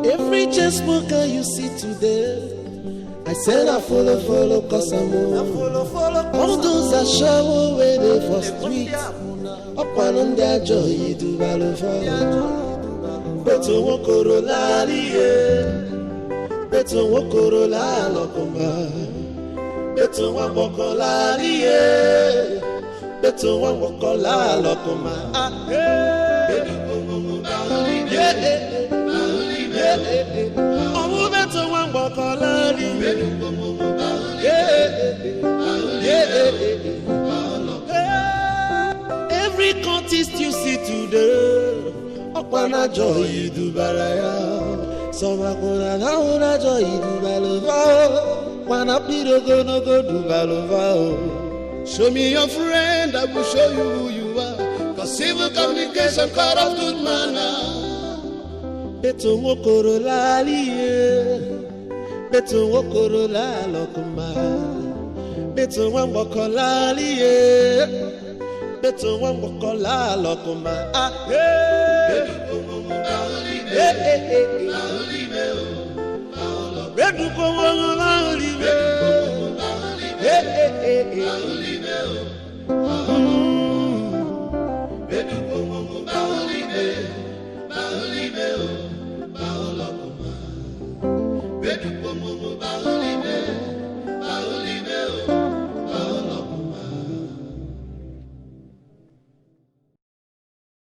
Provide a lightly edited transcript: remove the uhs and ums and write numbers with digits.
Every chain smoker you see today, I said I follow cause I'm old. All those are show where they for street. Up on their joy, you do value for. Beto wokoro laliye, beto wokoro la lokoma, beto wokoro laliye, beto wokoro la lokoma. Oh, beto wokoro laliye. Every contest you see today, Okwana joy du baraya. Sama kuna na una joy du balova. Wana piro go no go du balova. Show me your friend, I will show you who you are. Cause civil communication cut off good manner. Beto wokoro laliye, beto wokoro la lokuma, beto wokoro laliye, beto wokoro la lokuma. Ah hey, beto wokoro laliye,